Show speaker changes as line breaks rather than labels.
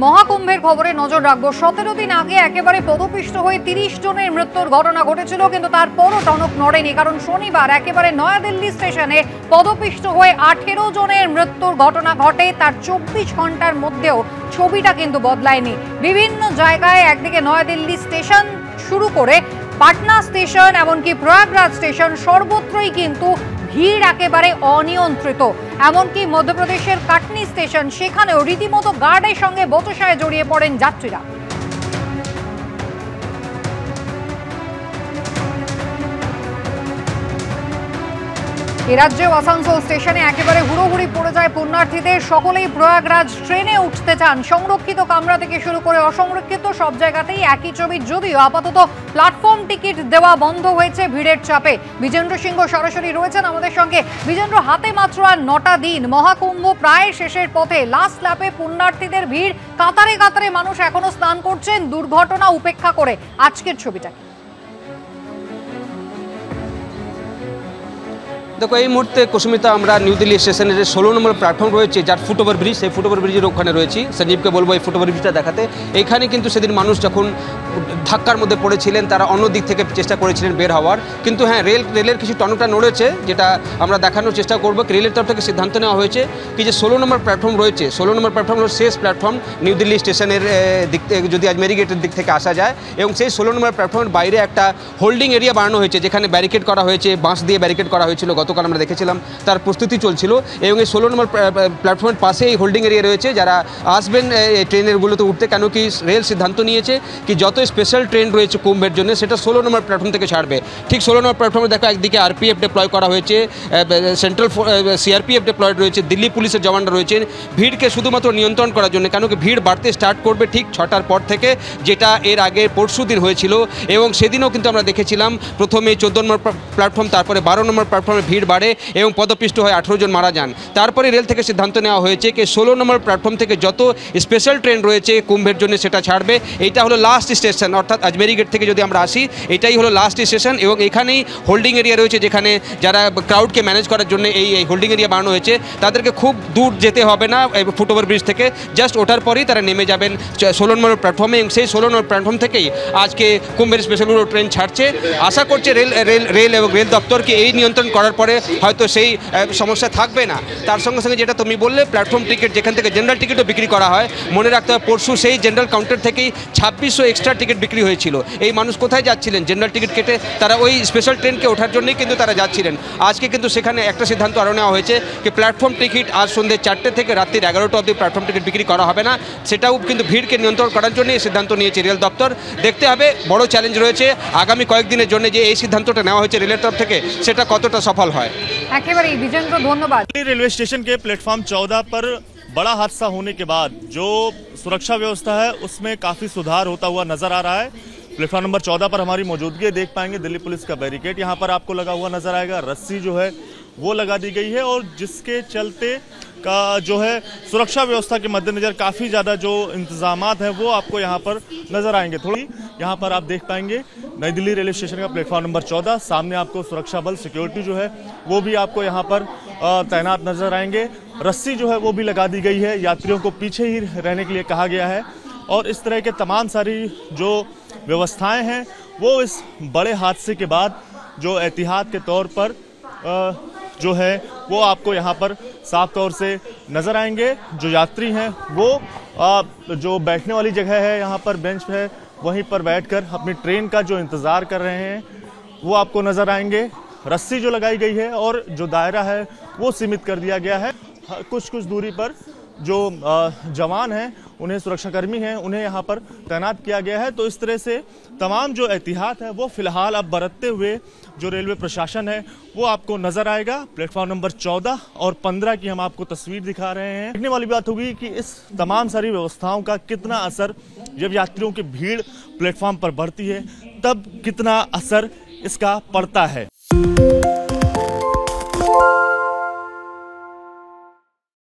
মহাকুম্ভের খবরে নজর রাখবো। 17 দিন আগে একেবারে পদপিষ্ট হয়ে 30 জনের মৃত্যুর ঘটনা ঘটেছিল, কিন্তু তারপরও টনক নড়েনি, কারণ শনিবার একেবারে নয়াদিল্লি স্টেশনে পদপিষ্ট হয়ে 18 জনের মৃত্যুর ঘটনা ঘটে। তার 24 ঘন্টার মধ্যেও ছবিটা কিন্তু বদলায়নি। বিভিন্ন জায়গায় একদিকে নয়াদিল্লি স্টেশন শুরু করে পাটনা স্টেশন, এমনকি প্রয়াগরাজ স্টেশন, সর্বত্রই কিন্তু ভিড় একেবারে অনিয়ন্ত্রিত। এমনকি মধ্যপ্রদেশের কাটনি স্টেশন, সেখানেও রীতিমতো গার্ডের সঙ্গে বচসায় জড়িয়ে পড়েন যাত্রীরা। এ রাজ্যেও আসানসোল স্টেশনে একেবারে হুড়োহুড়ি পড়ে যায় পুণ্যার্থীদের। সকলেই প্রয়াগরাজ ট্রেনে উঠতে চান। সংরক্ষিত কামরা থেকে শুরু করে অসংরক্ষিত সব জায়গাতেই একই ছবি, যদিও আপাতত প্ল্যাটফর্ম টিকিট দেওয়া বন্ধ হয়েছে ভিড়ের চাপে। বিজেন্দ্র সিংহ সরাসরি রয়েছেন আমাদের সঙ্গে। বিজেন্দ্র, হাতে মাত্র আর 9টা দিন, মহাকুম্ভ প্রায় শেষের পথে। লাস্ট ল্যাপে পুণ্যার্থীদের ভিড়, কাতারে কাতারে মানুষ এখনো স্নান করছেন দুর্ঘটনা উপেক্ষা করে। আজকের ছবিটা
দেখো, এই মুহূর্তে কুসুমিতা আমরা নিউ দিল্লি স্টেশনের যে 16 নম্বর প্ল্যাটফর্ম রয়েছে, যার ফুটওভার ব্রিজ, সেই ফুটওভার ব্রিজের ওখানে রয়েছি। সঞ্জীবকে বলবো এই ফুটওভার ব্রিজটা দেখাতে। এইখানে কিন্তু সেদিন মানুষ যখন ধাক্কার মধ্যে পড়েছিলেন, তারা অন্য দিক থেকে চেষ্টা করেছিলেন বের হওয়ার, কিন্তু হ্যাঁ, রেলের কিছু টনকটা নড়েছে, যেটা আমরা দেখানোর চেষ্টা করবো। রেলের তরফ থেকে সিদ্ধান্ত নেওয়া হয়েছে কি যে 16 নম্বর প্ল্যাটফর্ম রয়েছে, 16 নম্বর প্ল্যাটফর্ম হলো শেষ প্ল্যাটফর্ম নিউ দিল্লি স্টেশনের দিক থেকে, যদি আজমেরি গেটের দিক থেকে আসা যায়। এবং সেই 16 নম্বর প্ল্যাটফর্মের বাইরে একটা হোল্ডিং এরিয়া বানানো হয়েছে, যেখানে ব্যারিকেড করা হয়েছে, বাঁশ দিয়ে ব্যারিকেড করা হয়েছিল। গতকাল আমরা দেখেছিলাম তার প্রস্তুতি চলছিল। এবং এই 16 নম্বর প্ল্যাটফর্মের পাশে এই হোল্ডিং এরিয়া রয়েছে। যারা আসবেন এই ট্রেনেরগুলোতে উঠতে, কেন কি রেল সিদ্ধান্ত নিয়েছে কি যত স্পেশাল ট্রেন রয়েছে কুম্ভের জন্য, সেটা 16 নম্বর প্ল্যাটফর্ম থেকে ছাড়বে। ঠিক 16 নম্বর প্ল্যাটফর্মে দেখো, একদিকে আরপিএফ ডিপ্লয় করা হয়েছে, সেন্ট্রাল সিআরপিএফ ডিপ্লয়েড রয়েছে, দিল্লি পুলিশের জওয়ানরা রয়েছেন ভিড়কে শুধুমাত্র নিয়ন্ত্রণ করার জন্য। কেন কি ভিড় বাড়তে স্টার্ট করবে ঠিক 6টার পর থেকে, যেটা এর আগে পরশু দিন হয়েছিল। এবং সেদিনও কিন্তু আমরা দেখেছিলাম প্রথমে 14 নম্বর প্ল্যাটফর্ম, তারপরে 12 নম্বর প্ল্যাটফর্মে ভিড় বাড়ে এবং পদপিষ্ট হয়ে 18 জন মারা যান। তারপরে রেল থেকে সিদ্ধান্ত নেওয়া হয়েছে যে 16 নম্বর প্ল্যাটফর্ম থেকে যত স্পেশাল ট্রেন রয়েছে কুম্ভের জন্য সেটা ছাড়বে। এইটা হলো লাস্ট স্টেশন, অর্থাৎ আজমেরি গেট থেকে যদি আমরা আসি, এটাই হলো লাস্ট স্টেশন। এবং এখানেই হোল্ডিং এরিয়া রয়েছে, যেখানে যারা ক্রাউডকে ম্যানেজ করার জন্য এই হোল্ডিং এরিয়া বানানো হয়েছে। তাদেরকে খুব দূর যেতে হবে না ফুটওভার ব্রিজ থেকে, জাস্ট ওঠার পরেই তারা নেমে যাবেন 16 নম্বর প্ল্যাটফর্মে। এবং সেই 16 নম্বর প্ল্যাটফর্ম থেকেই আজকে কুম্ভের স্পেশালগুলো ট্রেন ছাড়ছে। আশা করছে রেল এবং রেল দপ্তরকে এই নিয়ন্ত্রণ করার পরে হয়তো সেই সমস্যা থাকবে না। তার সঙ্গে সঙ্গে যেটা তুমি বললে, প্ল্যাটফর্ম টিকিট যেখান থেকে জেনারেল টিকিটও বিক্রি করা হয়, মনে রাখতে হবে পরশু সেই জেনারেল কাউন্টার থেকেই 2600 এক্সট্রা টিকিট বিক্রি হয়েছিল। এই মানুষ কোথায় যাচ্ছিলেন? জেনারেল টিকিট কেটে তারা ওই স্পেশাল ট্রেনকে ওঠার জন্যই কিন্তু তারা যাচ্ছিলেন। আজকে কিন্তু সেখানে একটা সিদ্ধান্ত আরও নেওয়া হয়েছে কি প্ল্যাটফর্ম টিকিট আজ সন্ধ্যে 4টে থেকে রাত্রির 11টা অবধি প্ল্যাটফর্ম টিকিট বিক্রি করা হবে না। সেটাও কিন্তু ভিড়কে নিয়ন্ত্রণ করার জন্য এই সিদ্ধান্ত নিয়েছে রেল দপ্তর। দেখতে হবে, বড় চ্যালেঞ্জ রয়েছে আগামী কয়েকদিনের জন্য যে এই সিদ্ধান্তটা নেওয়া হয়েছে রেলের তরফ থেকে, সেটা কতটা সফল হয়।
একেবারে বিজেন্দ্র, ধন্যবাদ।
रेलवे स्टेशन के प्लेटफॉर्म 14 पर बड़ा हादसा होने के बाद जो सुरक्षा व्यवस्था है उसमें काफी सुधार होता हुआ नजर आ रहा है। प्लेटफॉर्म नंबर 14 पर हमारी मौजूदगी देख पाएंगे। दिल्ली पुलिस का बैरिकेड यहाँ पर आपको लगा हुआ नजर आएगा, रस्सी जो है वो लगा दी गई है, और जिसके चलते का जो है सुरक्षा व्यवस्था के मद्देनजर काफ़ी ज़्यादा जो इंतजामात हैं वो आपको यहाँ पर नज़र आएंगे। थोड़ी यहाँ पर आप देख पाएंगे नई दिल्ली रेलवे स्टेशन का प्लेटफॉर्म नंबर 14, सामने आपको सुरक्षा बल सिक्योरिटी जो है वो भी आपको यहाँ पर तैनात नज़र आएंगे। रस्सी जो है वो भी लगा दी गई है, यात्रियों को पीछे ही रहने के लिए कहा गया है। और इस तरह के तमाम सारी जो व्यवस्थाएँ हैं वो इस बड़े हादसे के बाद जो एहतियात के तौर पर जो है वो आपको यहाँ पर साफ तौर से नज़र आएंगे। जो यात्री हैं वो जो बैठने वाली जगह है, यहाँ पर बेंच है, वहीं पर बैठकर अपनी ट्रेन का जो इंतज़ार कर रहे हैं वो आपको नज़र आएंगे। रस्सी जो लगाई गई है और जो दायरा है वो सीमित कर दिया गया है। कुछ दूरी पर जो जवान हैं, उन्हें सुरक्षाकर्मी हैं, उन्हें यहाँ पर तैनात किया गया है। तो इस तरह से तमाम जो एहतियात है वो फिलहाल अब बरतते हुए जो रेलवे प्रशासन है वो आपको नजर आएगा। प्लेटफॉर्म नंबर 14 और 15 की हम आपको तस्वीर दिखा रहे हैं। देखने वाली बात होगी कि इस तमाम सारी व्यवस्थाओं का कितना असर, जब यात्रियों की भीड़ प्लेटफॉर्म पर बढ़ती है तब कितना असर इसका पड़ता है।